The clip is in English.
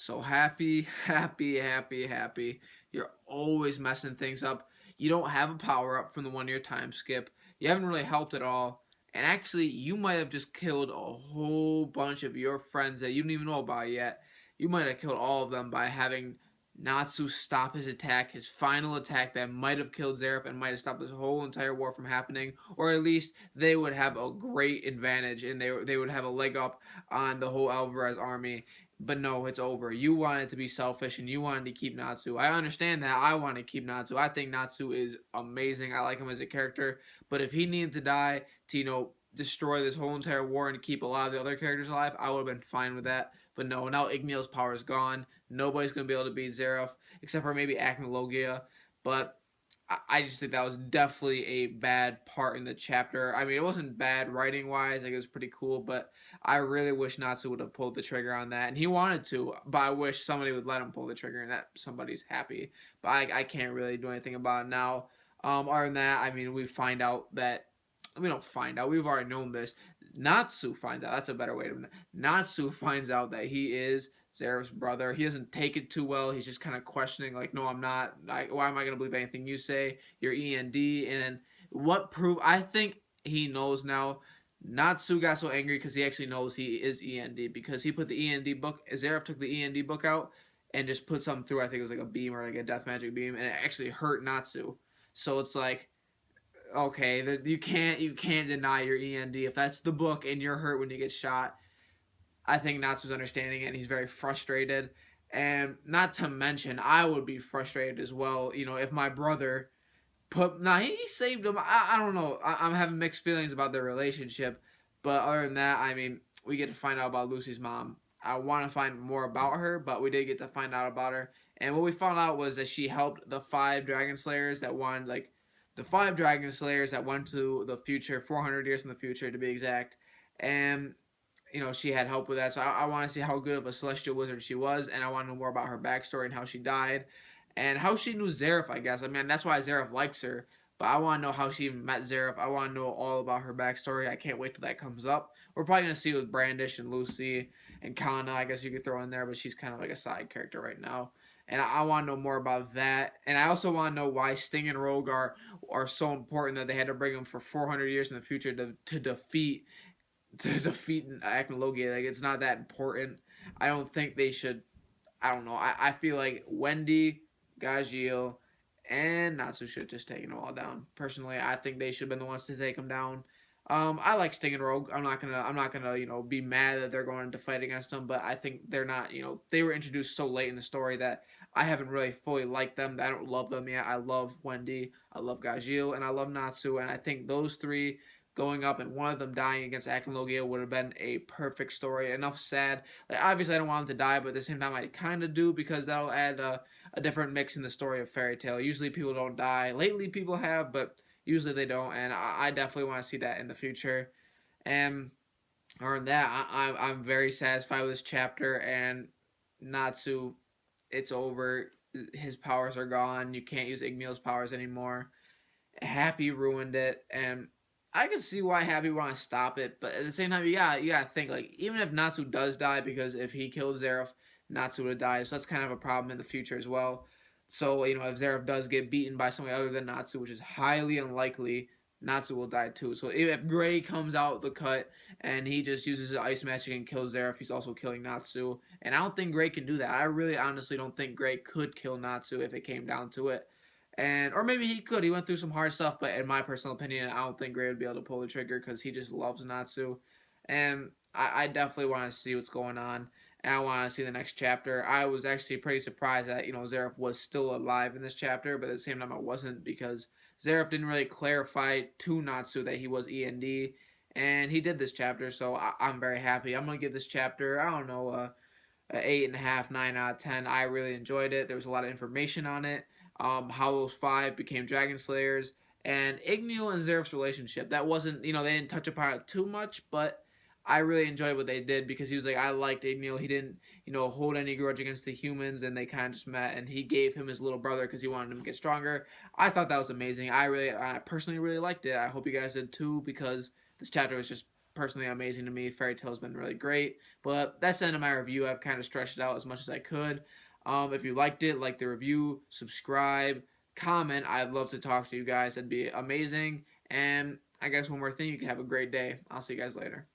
So happy, happy, happy, happy. You're always messing things up. You don't have a power up from the 1 year time skip. You haven't really helped at all. And actually, you might have just killed a whole bunch of your friends that you didn't even know about yet. You might have killed all of them by having Natsu stop his attack, his final attack that might have killed Zeref and might have stopped this whole entire war from happening. Or at least they would have a great advantage and they would have a leg up on the whole Alvarez army. But no, it's over. You wanted to be selfish and you wanted to keep Natsu. I understand that. I want to keep Natsu. I think Natsu is amazing. I like him as a character. But if he needed to die to, destroy this whole entire war and keep a lot of the other characters alive, I would have been fine with that. But no, now Igneal's power is gone. Nobody's going to be able to beat Zeref, except for maybe Acnologia. But I just think that was definitely a bad part in the chapter. I mean, it wasn't bad writing wise, like it was pretty cool, but I really wish Natsu would have pulled the trigger on that. And he wanted to, but I wish somebody would let him pull the trigger and that somebody's happy. But I can't really do anything about it now. Other than that, I mean, we don't find out. We've already known this. Natsu finds out. That's a better way to. Natsu finds out that he is Zeref's brother. He doesn't take it too well. He's just kind of questioning, like, no, I'm not. Why am I going to believe anything you say? You're END. And what proof? I think he knows now. Natsu got so angry because he actually knows he is END because he put the END book. Zeref took the END book out and just put something through. I think it was like a beam or like a death magic beam, and it actually hurt Natsu. So it's like, okay, that you can't deny your END if that's the book and you're hurt when you get shot. I think Natsu's understanding it and he's very frustrated. And not to mention, I would be frustrated as well. If my brother he saved him. I don't know. I'm having mixed feelings about their relationship. But other than that, I mean, we get to find out about Lucy's mom. I want to find more about her, but we did get to find out about her. And what we found out was that she helped the five Dragon Slayers that wanted, like, the five Dragon Slayers that went to the future, 400 years in the future to be exact. And she had help with that. So I want to see how good of a celestial wizard she was, and I want to know more about her backstory and how she died, and how she knew Zeref. I guess. I mean, that's why Zeref likes her. But I want to know how she even met Zeref. I want to know all about her backstory. I can't wait till that comes up. We're probably gonna see it with Brandish and Lucy and Kana. I guess you could throw in there, but she's kind of like a side character right now. And I want to know more about that. And I also want to know why Sting and Rogue are so important that they had to bring them for 400 years in the future to defeat Acnologia. Like, it's not that important. I don't think they should. I don't know. I feel like Wendy, Gajeel, and Natsu should have just taken them all down. Personally, I think they should have been the ones to take them down. I like Sting and Rogue. I'm not gonna be mad that they're going to fight against them, but I think they're not. They were introduced so late in the story that I haven't really fully liked them. I don't love them yet. I love Wendy, I love Gajeel, and I love Natsu, and I think those three going up and one of them dying against Aknologia would have been a perfect story. Enough sad. Like, obviously, I don't want them to die, but at the same time, I kind of do because that'll add a different mix in the story of Fairy Tail. Usually, people don't die. Lately, people have, but usually they don't, and I definitely want to see that in the future. And other than that, I'm very satisfied with this chapter, and Natsu, it's over. His powers are gone. You can't use Igneal's powers anymore. Happy ruined it, and I can see why Happy want to stop it, but at the same time, you gotta think, like, even if Natsu does die, because if he killed Zeref, Natsu would have died, so that's kind of a problem in the future as well. So if Zeref does get beaten by somebody other than Natsu, which is highly unlikely, Natsu will die too. So if Gray comes out the cut and he just uses the ice magic and kills Zeref, he's also killing Natsu, and I don't think Gray can do that. I really honestly don't think Gray could kill Natsu if it came down to it. Or maybe he could. He went through some hard stuff, but in my personal opinion, I don't think Gray would be able to pull the trigger because he just loves Natsu. And I definitely want to see what's going on, and I want to see the next chapter. I was actually pretty surprised that Zeref was still alive in this chapter, but at the same time I wasn't, because Zeref didn't really clarify to Natsu that he was END, and he did this chapter, so I'm very happy. I'm gonna give this chapter, I don't know, a 8.5, 9 out of 10. I really enjoyed it. There was a lot of information on it. How those five became Dragon Slayers, and Igneal and Zeref's relationship. That wasn't, they didn't touch upon it too much, but I really enjoyed what they did, because he was like, I liked Igneal. He didn't, hold any grudge against the humans, and they kind of just met, and he gave him his little brother because he wanted him to get stronger. I thought that was amazing. I personally really liked it. I hope you guys did too, because this chapter was just personally amazing to me. Fairy Tail's been really great. But that's the end of my review. I've kind of stretched it out as much as I could. If you liked it, like the review, subscribe, comment. I'd love to talk to you guys. That'd be amazing. And I guess one more thing, you can have a great day. I'll see you guys later.